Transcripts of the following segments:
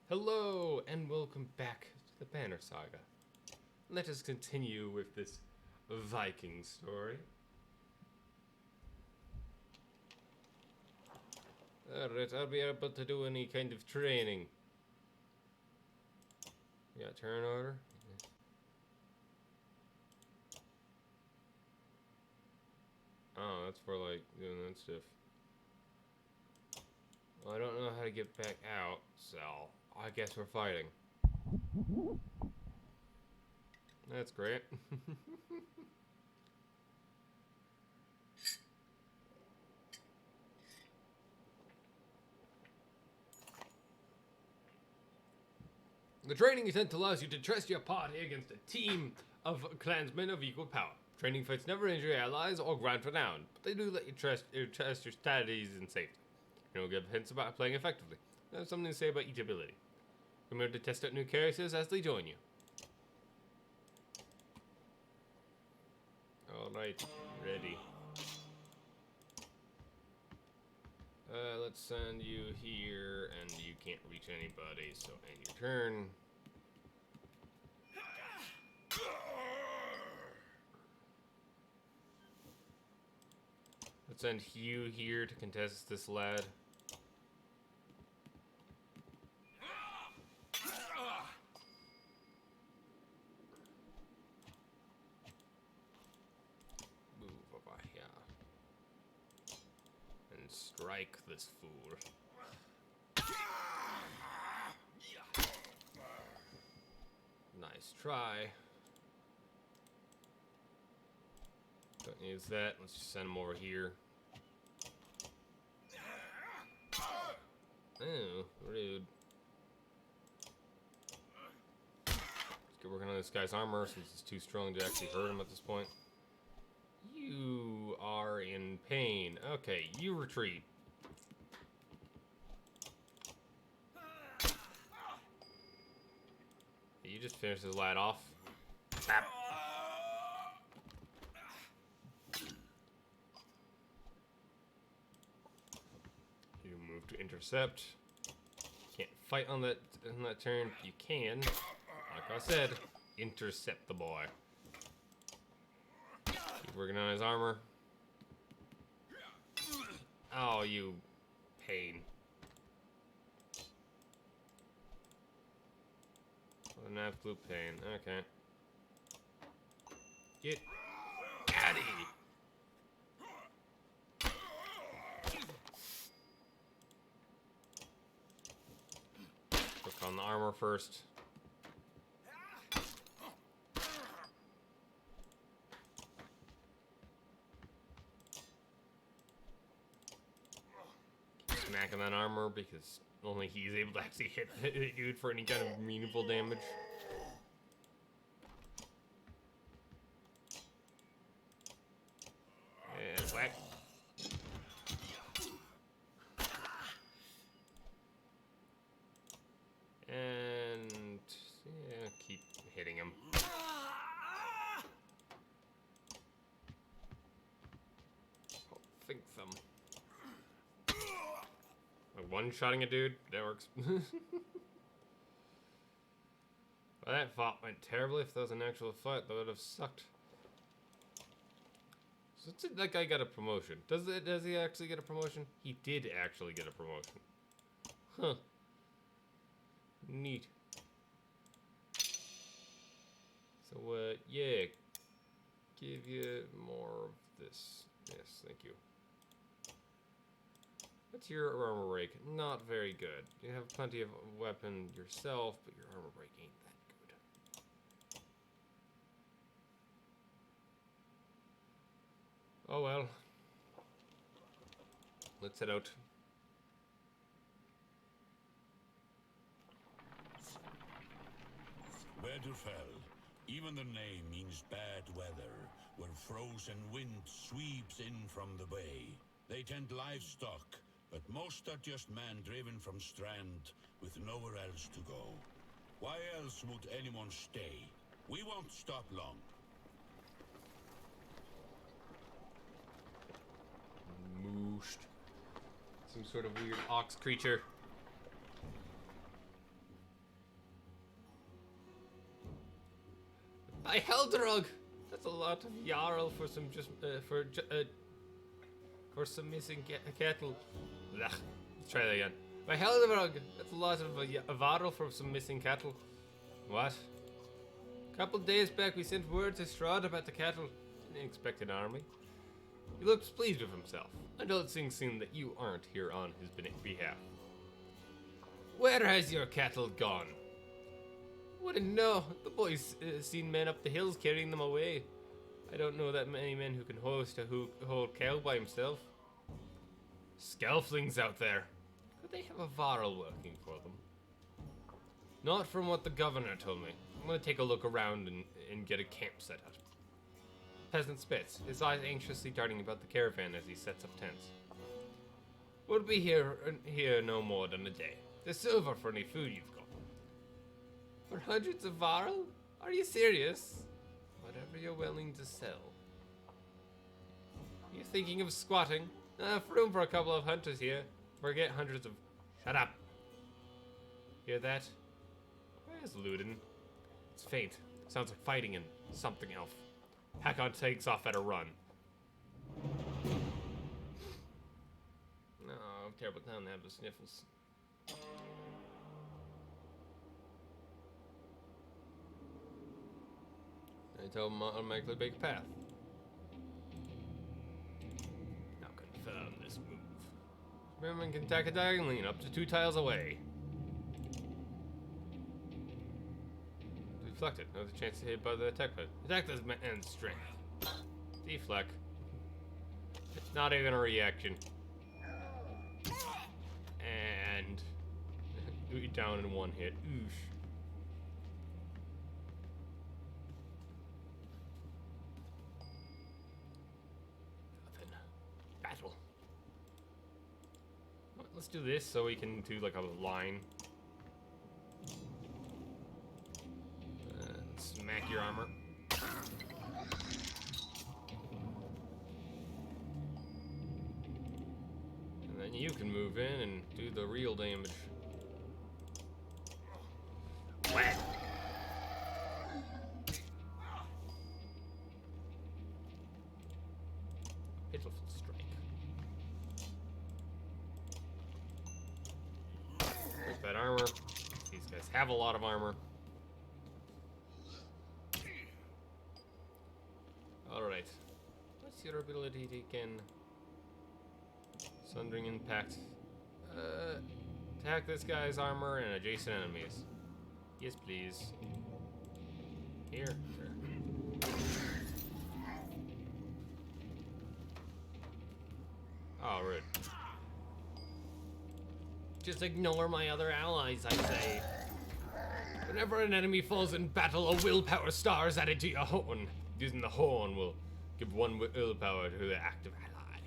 Hello and welcome back to the Banner Saga. Let us continue with this Viking story. Alright, I'll be able to do any kind of training. We got turn order. Oh, that's for like doing that stuff. Well, I don't know how to get back out, so I guess we're fighting. That's great. The training event allows you to test your party against a team of clansmen of equal power. Training fights never injure allies or grant renown, but they do let you test your strategies in safety. You don't give hints about playing effectively. They have something to say about each ability. Remember to test out new characters as they join you. Alright, ready. Let's send you here, and you can't reach anybody, so end your turn. Let's send Hugh here to contest this lad. Move over here. And strike this fool. Nice try. Don't use that. Let's just send him over here. Oh, rude. Let's get working on this guy's armor since it's too strong to actually hurt him at this point. You are in pain. Okay, you retreat. You just finished this lad off. Tap. You move to intercept. Can't fight on that turn. You can, like I said, intercept the boy. Keep working on his armor. Oh, you pain. What an absolute pain. Okay. Get Addy. Click on the armor first. Smacking that armor because only he's able to actually hit the dude for any kind of meaningful damage. And whack. And yeah, keep hitting him. Oh, think them. Like one-shotting a dude? That works. Well, that fight went terribly. If that was an actual fight, that would have sucked. So that guy got a promotion. Does he actually get a promotion? He did actually get a promotion. Huh. Neat. So, yeah. Give you more of this. Yes, thank you. What's your armor break? Not very good. You have plenty of weapon yourself, but your armor break ain't that good. Oh well. Let's head out. Winterfell. Even the name means bad weather, where frozen wind sweeps in from the bay. They tend livestock, but most are just men driven from Strand with nowhere else to go. Why else would anyone stay? We won't stop long. Mooshed. Some sort of weird ox creature. I held the rug. That's a lot of Jarl for some for some missing kettle. Blah. Let's try that again. My hell of a rug. That's a lot of Varl for some missing cattle. What? A couple days back we sent word to Strahd about the cattle. Didn't expect an army. He looks pleased with himself, until it seems that you aren't here on his behalf. Where has your cattle gone? Wouldn't know. The boys seen men up the hills carrying them away. I don't know that many men who can hoist a whole cow by himself. Skelflings out there. Could they have a Varl working for them? Not from what the governor told me. I'm gonna take a look around and get a camp set up. Peasant spits, his eyes anxiously darting about the caravan as he sets up tents. We'll be here no more than a day. There's silver for any food you've got. For hundreds of Varl? Are you serious? Whatever you're willing to sell. You thinking of squatting? Room for a couple of hunters here. Forget hundreds of... Shut up! Hear that? Where's Luden? It's faint. Sounds like fighting in something else. Hakon takes off at a run. No, terrible time to have the sniffles. I tell him automatically make a path. Now confirm this move. Spearman can attack a diagonally up to 2 tiles away. Deflect it. Another chance to hit by the attack button. Attack this man's strength. Deflect. It's not even a reaction. And down in one hit. Oosh. Nothing. Battle. Let's do this so we can do like a line. Smack your armor. And then you can move in and do the real damage. Whack! Pitiful strike. Break that armor. These guys have a lot of armor. Alright. What's your ability again? Sundering impact. Attack this guy's armor and adjacent enemies. Yes, please. Here. Sure. Oh, rude. Just ignore my other allies, I say. Whenever an enemy falls in battle, a willpower star is added to your horn. Using the horn will give 1 willpower to the active ally.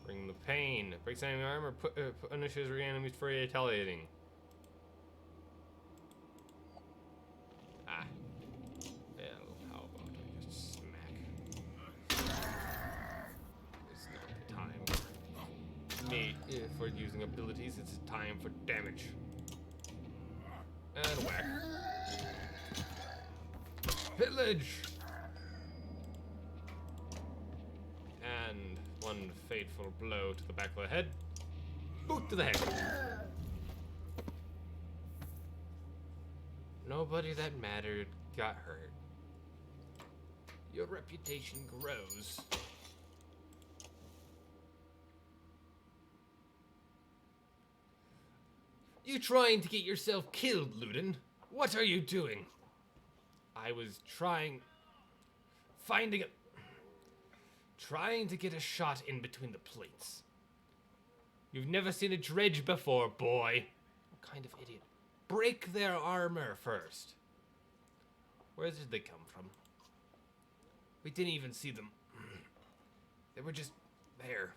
Bring the pain. Breaks enemy armor, punishes enemies for retaliating. Ah. Well, how about I just smack? It's not the time for me for using abilities, it's time for damage. And whack. Pillage! And 1 fateful blow to the back of the head. Boot to the head. Nobody that mattered got hurt. Your reputation grows. You trying to get yourself killed, Luden? What are you doing? I was trying to get a shot in between the plates. You've never seen a dredge before, boy. What kind of idiot? Break their armor first. Where did they come from? We didn't even see them. They were just there.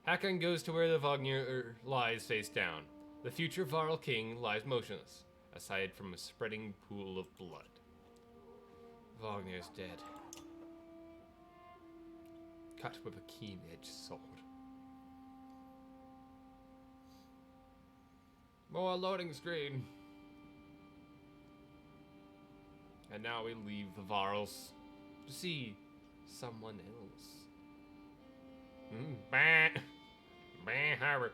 Hakon goes to where the Wagner lies face down. The future Varl king lies motionless, aside from a spreading pool of blood. Wagner's dead. Cut with a keen-edged sword. More loading screen. And now we leave the Varls to see someone else. Ban Harbor.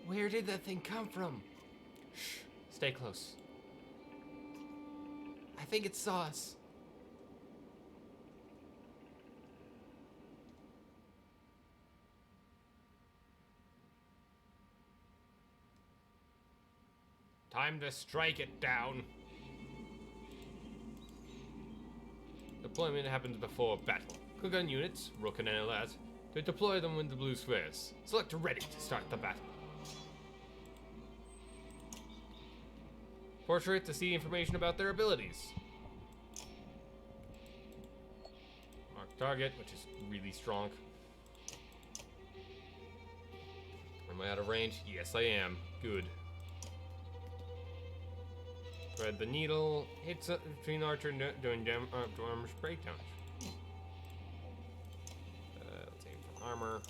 Where did that thing come from? Shh, stay close. I think it saw us. Time to strike it down. Deployment happens before battle. Click on units, Rook and NLS, to deploy them when the blue squares. Select ready to start the battle. Portrait to see information about their abilities. Mark target, which is really strong. Am I out of range? Yes, I am. Good. Thread the needle. Hits between archer doing armor breakdowns. Let's aim for armor.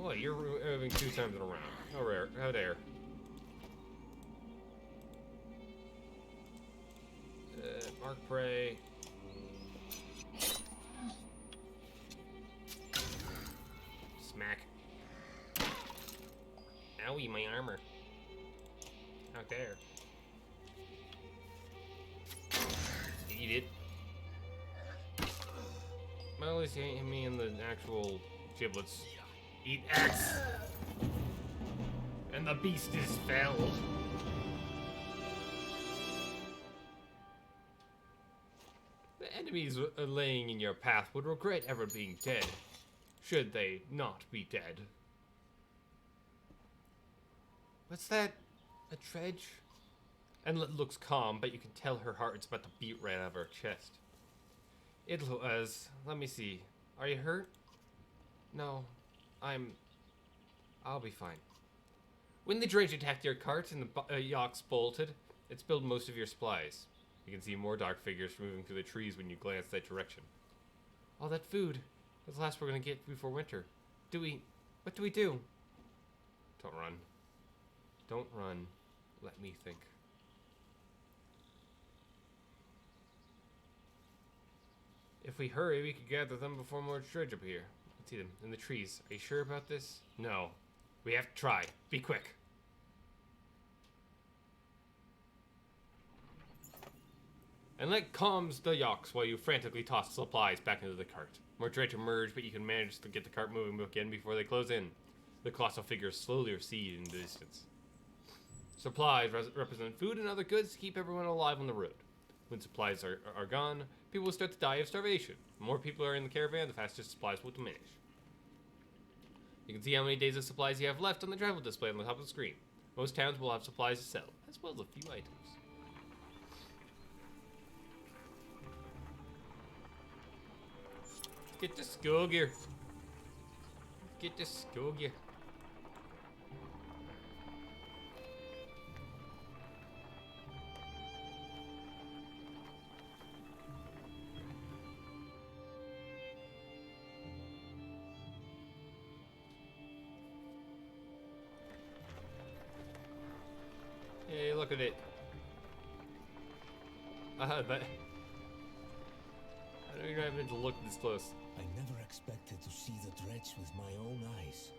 Oh, you're moving 2 times in a round. How rare. How dare. Mark prey. Smack. Owie, my armor. How dare. Eat it. Well, at least you hit me in the actual giblets. Eat X! And the beast is felled. The enemies laying in your path would regret ever being dead, should they not be dead. What's that? A Dredge? And looks calm, but you can tell her heart is about to beat right out of her chest. It was. Let me see. Are you hurt? No. I'll be fine. When the Dredge attacked your cart and the yaks bolted, it spilled most of your supplies. You can see more dark figures moving through the trees when you glance that direction. All that food. That's the last we're gonna get before winter. What do we do? Don't run. Don't run. Let me think. If we hurry, we could gather them before more Dredge appear. See them in the trees. Are you sure about this? No. We have to try. Be quick. And let calms the yaks while you frantically toss supplies back into the cart. More Dredge emerge, but you can manage to get the cart moving again before they close in. The colossal figures slowly recede in the distance. Supplies represent food and other goods to keep everyone alive on the road. When supplies are gone, people will start to die of starvation. The more people are in the caravan, the faster supplies will diminish. You can see how many days of supplies you have left on the travel display on the top of the screen. Most towns will have supplies to sell, as well as a few items. Get the skull gear. Get the skull gear. Hey, look at it. But I don't even have to look this close. I never expected to see the Dredge with my own eyes.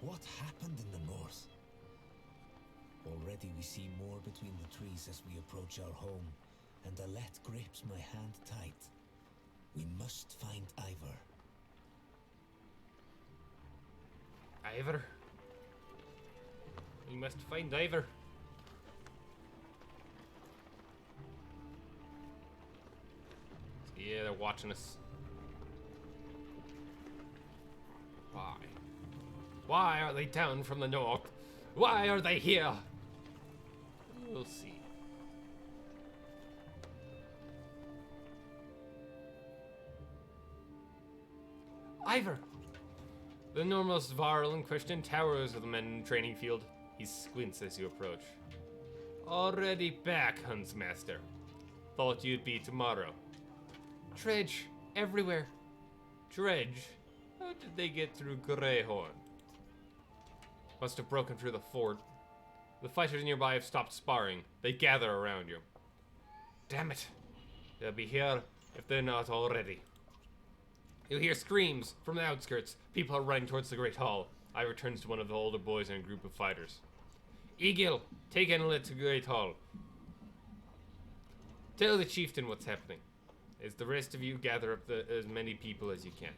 What happened in the north? Already we see more between the trees as we approach our home, and Alette grips my hand tight. We must find Ivor. Ivor? We must find Ivor. Yeah, they're watching us. Why? Why are they down from the north? Why are they here? We'll see. Ivor! The enormous Varl in question towers of the men in the training field. He squints as you approach. Already back, Huntsmaster. Thought you'd be tomorrow. Dredge, everywhere. Dredge? How did they get through Greyhorn? Must have broken through the fort. The fighters nearby have stopped sparring. They gather around you. Damn it. They'll be here if they're not already. You hear screams from the outskirts. People are running towards the Great Hall. I returns to one of the older boys and a group of fighters. Egil, take Enlit to Great Hall. Tell the chieftain what's happening. As the rest of you gather up as many people as you can.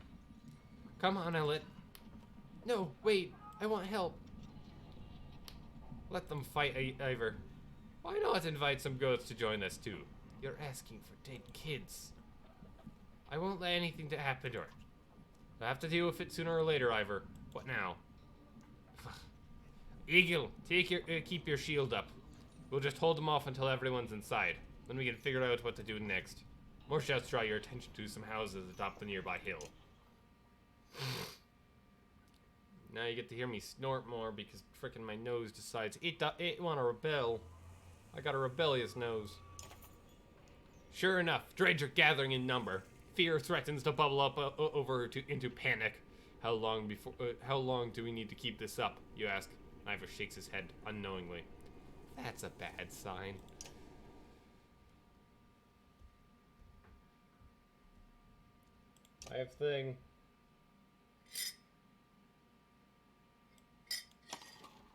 Come on, Enlit. No, wait. I want help. Let them fight, Ivor. Why not invite some goats to join us too? You're asking for dead kids. I won't let anything to happen to her. I'll have to deal with it sooner or later, Ivor. What now? Egil, keep your shield up. We'll just hold them off until everyone's inside. Then we can figure out what to do next. More shouts draw your attention to some houses atop the nearby hill. Now you get to hear me snort more because frickin' my nose decides it want to rebel. I got a rebellious nose. Sure enough, Dredge are gathering in number. Fear threatens to bubble up into panic. How long do we need to keep this up? You ask. Ivor shakes his head unknowingly. That's a bad sign. I have thing.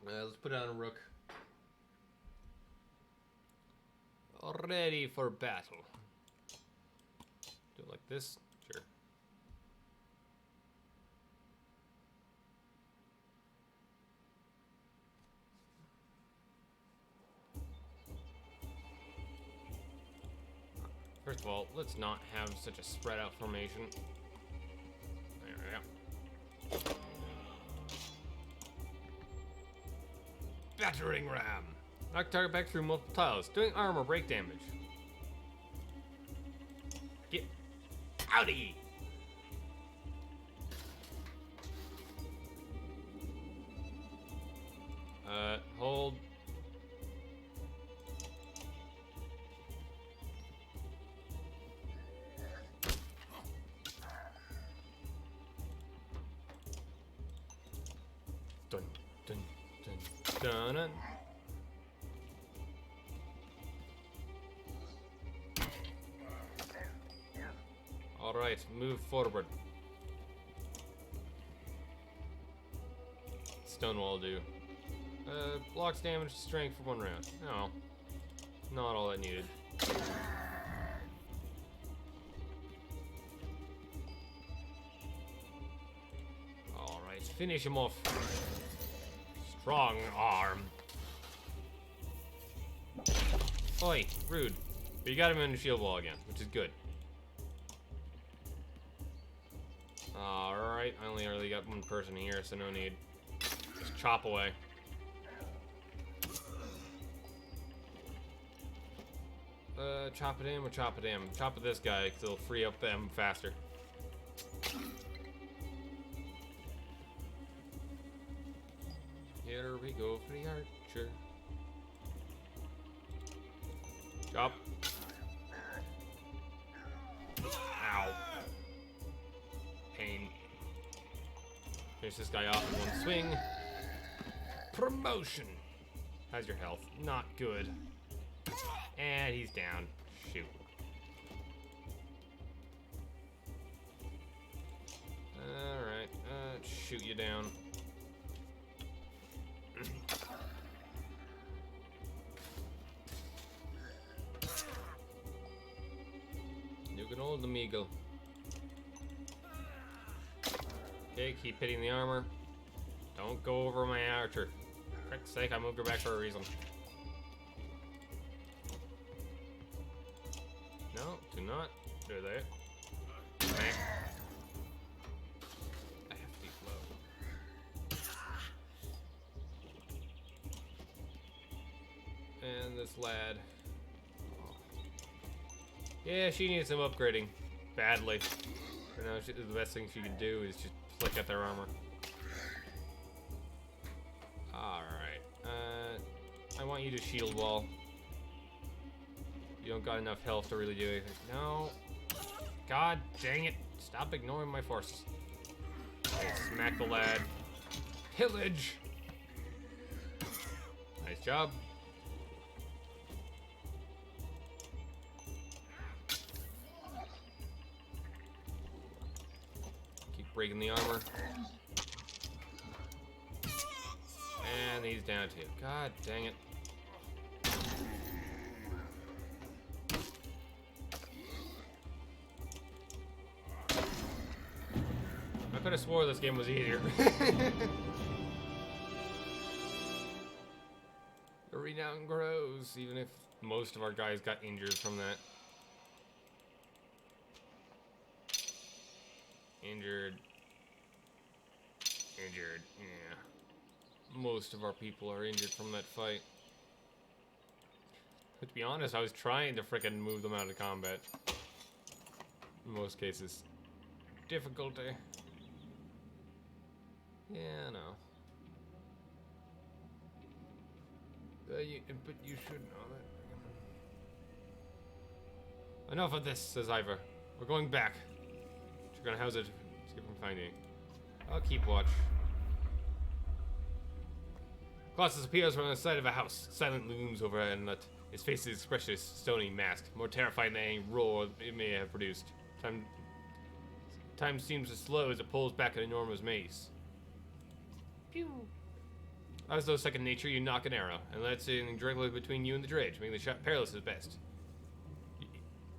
Let's put on a rook. Ready for battle. Do it like this? Sure. First of all, let's not have such a spread out formation. There we go. Battering ram. Knock target back through multiple tiles, doing armor break damage. Get outie! Hold. Dun, dun, dun, dun, dun. Alright, move forward. Stonewall do. Blocks damage to strength for 1 round. No. Not all that needed. Alright, finish him off. Strong arm. Oi, rude. But you got him in the shield wall again, which is good. Alright, I only really got one person here, so no need. Just chop away. Chop it in or chop it in? Chop at this guy, because it'll free up them faster. Here we go for the archer. Chop. Ow. Pain. Finish this guy off in one swing. Promotion. How's your health? Not good. And he's down. Shoot. Alright, shoot you down. You can hold the Meagle. Okay, keep hitting the armor. Don't go over my archer. For frick's sake, I moved her back for a reason. No, do not. Do they? Okay. I have to be low. And this lad. Oh. Yeah, she needs some upgrading. Badly. You know, the best thing she can do is just flick at their armor. Alright. I want you to shield wall. you don't got enough health to really do anything. No. God dang it. Stop ignoring my forces. Okay, smack the lad. Pillage. Nice job. Keep breaking the armor. And he's down too. God dang it. I could have swore this game was easier. The renown grows, even if most of our guys got injured from that. Injured. Yeah. Most of our people are injured from that fight. But to be honest, I was trying to frickin' move them out of combat. In most cases. Difficulty. Yeah, no. But you should know that. Enough of this, says Ivor. We're going back. You're gonna house it. See if we can find any. I'll keep watch. Colossus appears from the side of a house. Silent looms over an inlet. His face is expressionless, stony mask, more terrifying than any roar it may have produced. Time seems as slow as it pulls back an enormous mace. Pew! As though second nature, you knock an arrow, and let it sit directly between you and the dredge, making the shot perilous at best.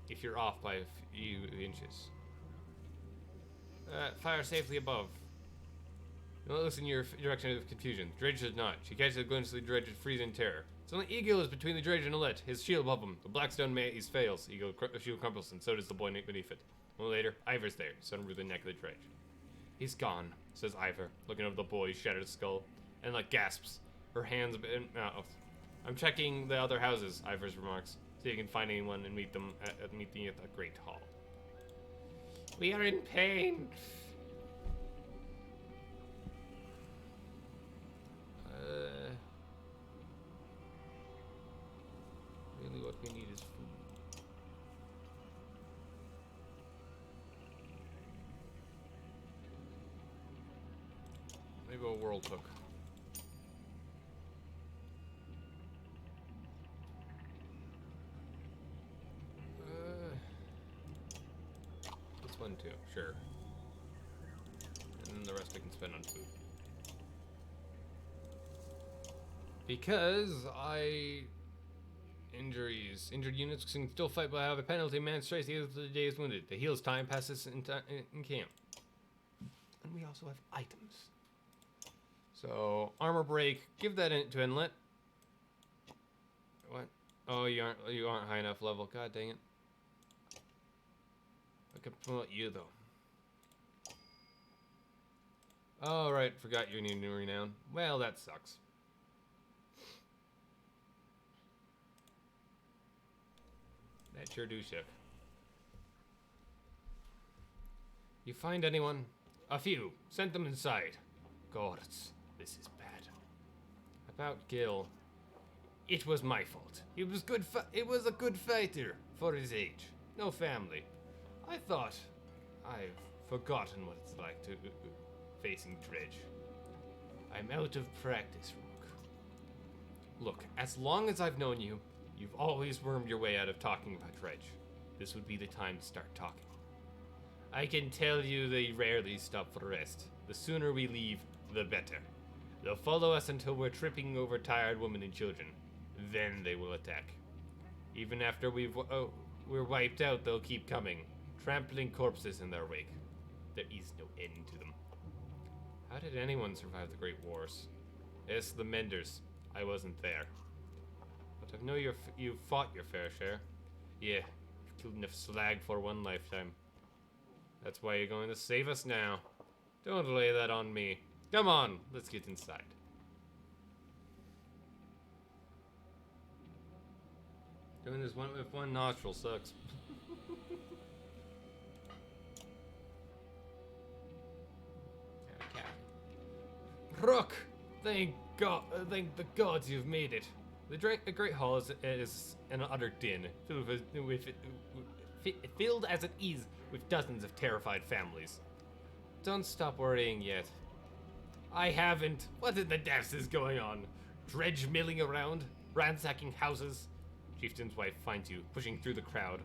If you're off by a few inches. Fire safely above. Don't listen in your direction of confusion. The dredge does not. She catches a glimpse of the dredge with freezing terror. Suddenly, Eagle is between the dredge and Alette, his shield above him. The blackstone maze fails. Eagle shield crumples, and so does the boy beneath it. A little later, Ivor's there, suddenly through the neck of the dredge. He's gone, says Ivor, looking over the boy's shattered skull, and like gasps. Her hands I'm checking the other houses, Ivor's remarks. See if you can find anyone and meet them at the Great Hall. We are in pain. Really what we need is food. Maybe a world hook. This one too, sure. And then the rest I can spend on food. Because injured units can still fight but have a penalty. Man strikes the other day is wounded. The heals time passes in camp. And we also have items. So armor break, give that to Inlet. What? Oh, you aren't high enough level. God dang it. I can promote you though. Oh right, forgot you need new renown. Well, that sucks. That sure do suck. You find anyone? A few. Sent them inside. Gods, this is bad. About Gil. It was my fault. He was good. It was a good fighter for his age. No family. I thought I've forgotten what it's like to facing Dredge. I'm out of practice, Rook. Look, as long as I've known you, you've always wormed your way out of talking about Dredge. This would be the time to start talking. I can tell you they rarely stop for rest. The sooner we leave, the better. They'll follow us until we're tripping over tired women and children. Then they will attack. Even after we're wiped out, they'll keep coming, trampling corpses in their wake. There is no end to them. How did anyone survive the Great Wars? Yes, the Menders. I wasn't there. But I know you've fought your fair share. Yeah, you've killed enough slag for one lifetime. That's why you're going to save us now. Don't lay that on me. Come on, let's get inside. Doing this with one nostril sucks. Okay. Rook! Thank God, thank the gods you've made it. The Great Hall is an utter din, filled as it is with dozens of terrified families. Don't stop worrying yet. I haven't. What in the depths is going on? Dredge milling around, ransacking houses. Chieftain's wife finds you, pushing through the crowd.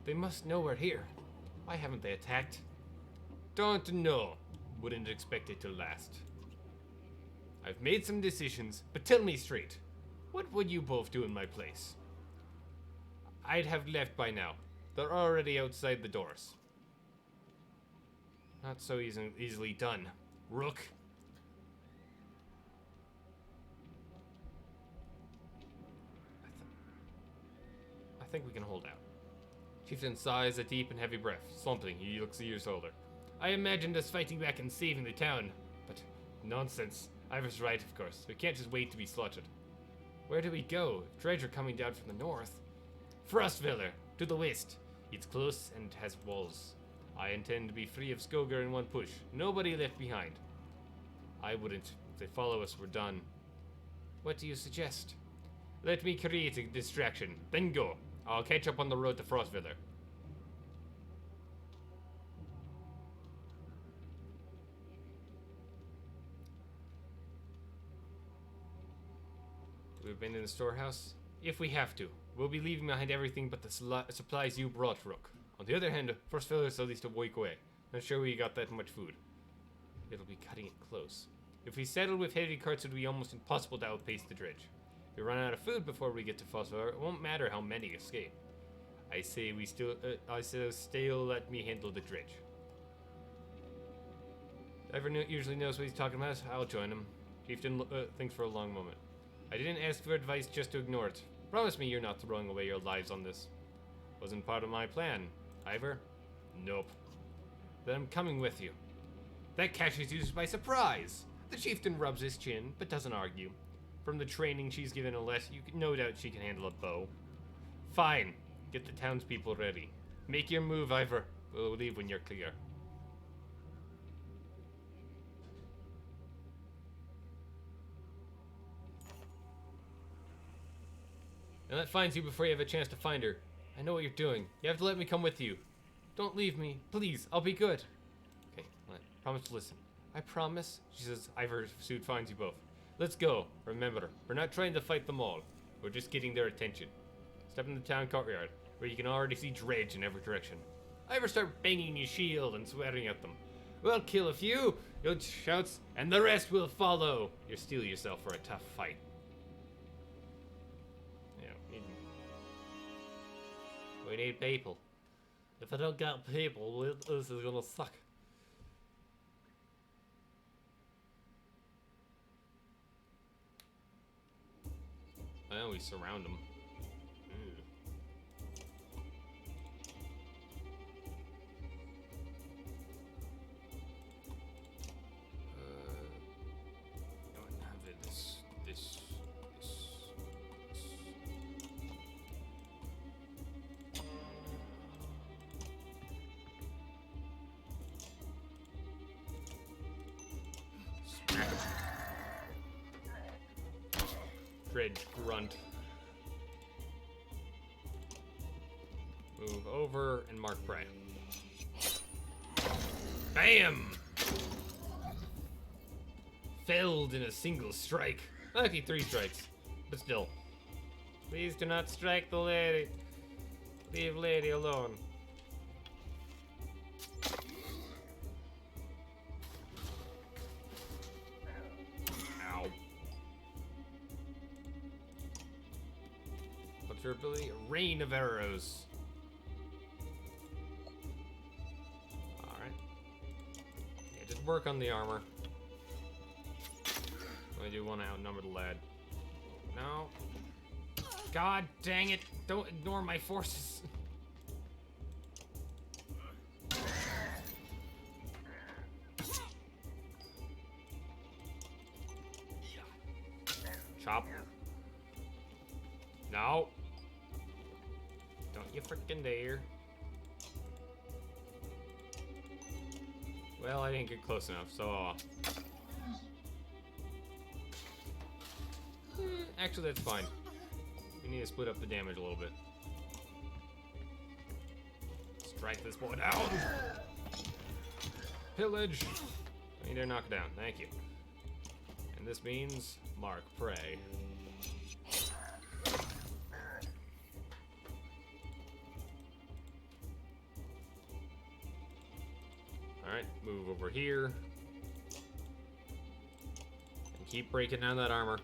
They must know we're here. Why haven't they attacked? Don't know. Wouldn't expect it to last. I've made some decisions, but tell me straight. What would you both do in my place? I'd have left by now. They're already outside the doors. Not so easily done. Rook. I think we can hold out. Chieftain sighs a deep and heavy breath. Slumping, he looks a year's older. I imagined us fighting back and saving the town, but nonsense. I was right, of course. We can't just wait to be slaughtered. Where do we go? Dredge are coming down from the north. Frostviller, to the west. It's close and has walls. I intend to be free of Skogar in one push. Nobody left behind. I wouldn't. If they follow us, we're done. What do you suggest? Let me create a distraction, then go. I'll catch up on the road to Frostviller. We've been in the storehouse? If we have to. We'll be leaving behind everything but the supplies you brought, Rook. On the other hand, Frostviller is at least a week away. Not sure we got that much food. It'll be cutting it close. If we settled with heavy carts, it would be almost impossible to outpace the Dredge. If we run out of food before we get to Frostviller, it won't matter how many escape. I say still let me handle the Dredge. Everyone usually knows what he's talking about. I'll join him. Chieftain thinks for a long moment. I didn't ask for advice just to ignore it. Promise me you're not throwing away your lives on this. Wasn't part of my plan. Ivor? Nope. Then I'm coming with you. That catches you by surprise. The chieftain rubs his chin, but doesn't argue. From the training she's given Alette, you can no doubt she can handle a bow. Fine. Get the townspeople ready. Make your move, Ivor. We'll leave when you're clear. Alette finds you before you have a chance to find her. I know what you're doing. You have to let me come with you. Don't leave me. Please, I'll be good. Okay, Alette, promise to listen. I promise, she says. Ivor soon finds you both. Let's go. Remember, we're not trying to fight them all. We're just getting their attention. Step in the town courtyard, where you can already see Dredge in every direction. Ivor start banging his shield and swearing at them. We'll kill a few, you'll shouts, and the rest will follow. You steel yourself for a tough fight. We need people. If I don't get people, this is gonna suck. Well, we surround them. Don't have it. This. Dredge grunt. Move over and mark prey. Bam! Felled in a single strike. Lucky 3 strikes, but still. Please do not strike the lady. Leave lady alone. What's your ability? A rain of arrows. Alright. Yeah, just work on the armor. I do want to outnumber the lad. No. God dang it! Don't ignore my forces. Chop. No. Don't you frickin' dare. Well, I didn't get close enough, so... Actually, that's fine. We need to split up the damage a little bit. Strike this boy down! Pillage! I need to knock it down. Thank you. And this means mark prey. Alright, move over here. And keep breaking down that armor.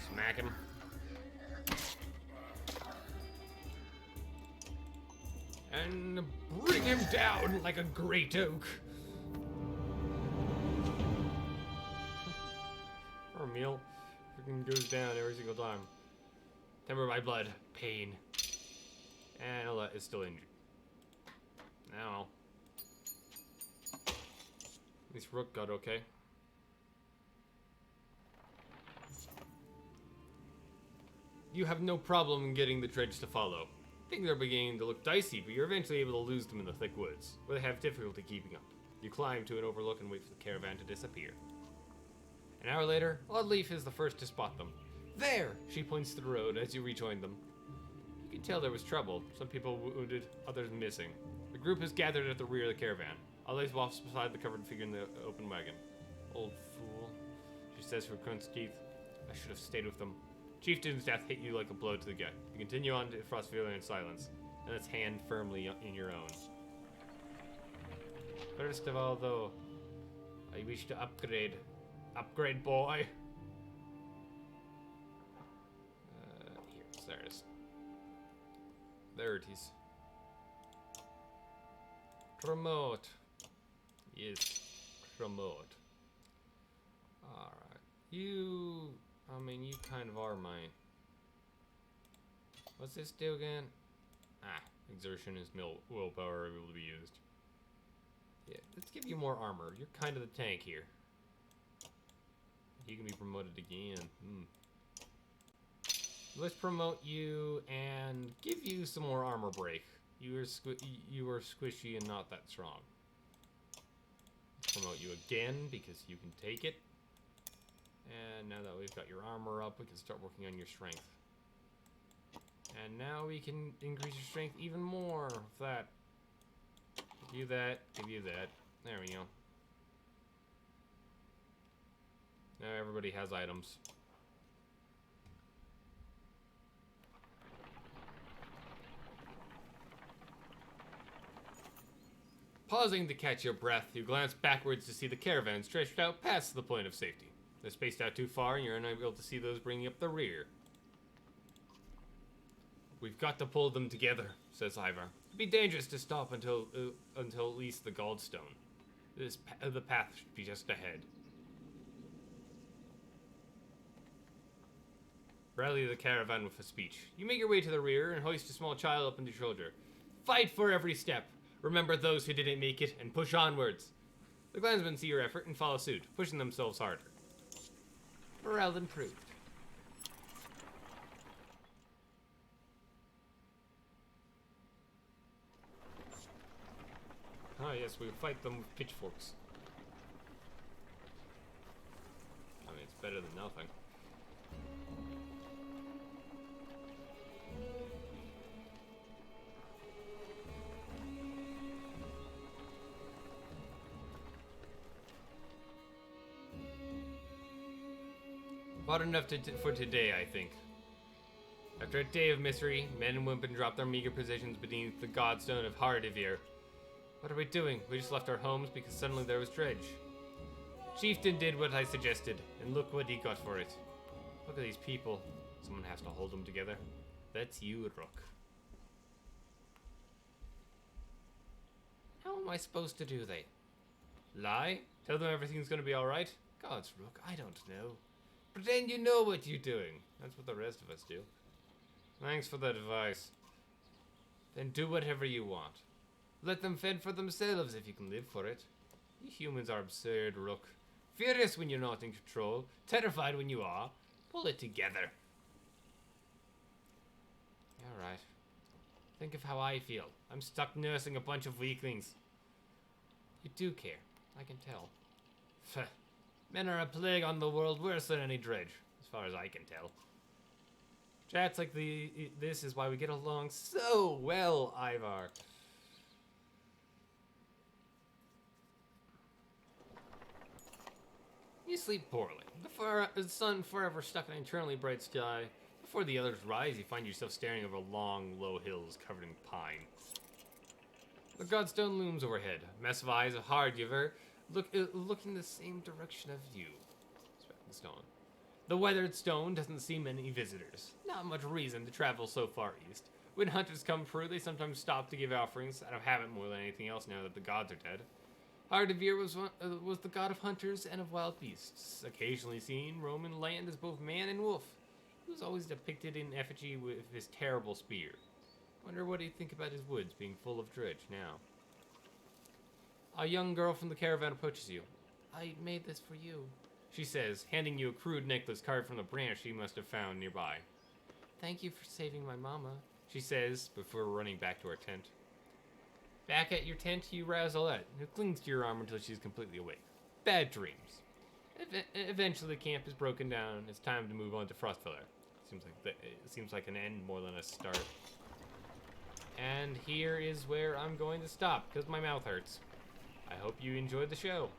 Smack him. And bring him down like a great oak. Poor meal. Freaking goes down every single time. Temper by blood. Pain. And Ella is still injured. Now, at least Rook got okay. You have no problem in getting the dredge to follow. Things are beginning to look dicey, but you're eventually able to lose them in the thick woods, where they have difficulty keeping up. You climb to an overlook and wait for the caravan to disappear. An hour later, Oddleaf is the first to spot them. There! She points to the road as you rejoin them. You can tell there was trouble. Some people wounded, others missing. The group is gathered at the rear of the caravan. Oddleaf walks beside the covered figure in the open wagon. Old fool, she says through clenched teeth. I should have stayed with them. Chieftain's death hit you like a blow to the gut. You continue on to Frostville in silence, and its hand firmly in your own. First of all, though, I wish to upgrade. Upgrade, boy! Here, there it is. There it is. Promote. Yes, promote. Alright. You kind of are mine. What's this do again? Exertion is willpower able to be used. Yeah, let's give you more armor. You're kind of the tank here. You can be promoted again. Let's promote you and give you some more armor break. You are squishy and not that strong. Let's promote you again because you can take it. And now that we've got your armor up, we can start working on your strength. And now we can increase your strength even more with that. Give you that, give you that. There we go. Now everybody has items. Pausing to catch your breath, you glance backwards to see the caravan stretched out past the point of safety. They're spaced out too far and you're unable to see those bringing up the rear. We've got to pull them together, says Ivar. It'd be dangerous to stop until at least the Goldstone. The path should be just ahead. Rally the caravan with a speech. You make your way to the rear and hoist a small child up on your shoulder. Fight for every step. Remember those who didn't make it and push onwards. The clansmen see your effort and follow suit, pushing themselves harder. Morale improved. Ah, yes, we fight them with pitchforks. I mean, it's better than nothing. About enough for today, I think. After a day of misery, men and women dropped their meager positions beneath the godstone of Hardivir. What are we doing? We just left our homes because suddenly there was dredge. Chieftain did what I suggested, and look what he got for it. Look at these people. Someone has to hold them together. That's you, Rook. How am I supposed to do that? Lie? Tell them everything's gonna be alright? Gods, Rook, I don't know. Pretend you know what you're doing. That's what the rest of us do. Thanks for that advice. Then do whatever you want. Let them fend for themselves if you can live for it. You humans are absurd, Rook. Furious when you're not in control. Terrified when you are. Pull it together. Alright. Think of how I feel. I'm stuck nursing a bunch of weaklings. You do care. I can tell. Men are a plague on the world worse than any dredge, as far as I can tell. Chats like this is why we get along so well, Ivar. You sleep poorly. The sun forever stuck in an eternally bright sky. Before the others rise, you find yourself staring over long, low hills covered in pine. The Godstone looms overhead. A mess of eyes, hard you ever looking the same direction of you. The stone. The weathered stone doesn't see many visitors. Not much reason to travel so far east. When hunters come through, they sometimes stop to give offerings, out of habit more than anything else now that the gods are dead. Hardevere was the god of hunters and of wild beasts, occasionally seen roaming land as both man and wolf. He was always depicted in effigy with his terrible spear. Wonder what he'd think about his woods being full of dredge now. A young girl from the caravan approaches you. I made this for you, she says, handing you a crude necklace carved from the branch she must have found nearby. Thank you for saving my mama, she says, before running back to her tent. Back at your tent, you rouse Alette, who clings to your arm until she's completely awake. Bad dreams. Eventually, the camp is broken down. It's time to move on to Frostfiller. Seems like an end more than a start. And here is where I'm going to stop, because my mouth hurts. I hope you enjoyed the show.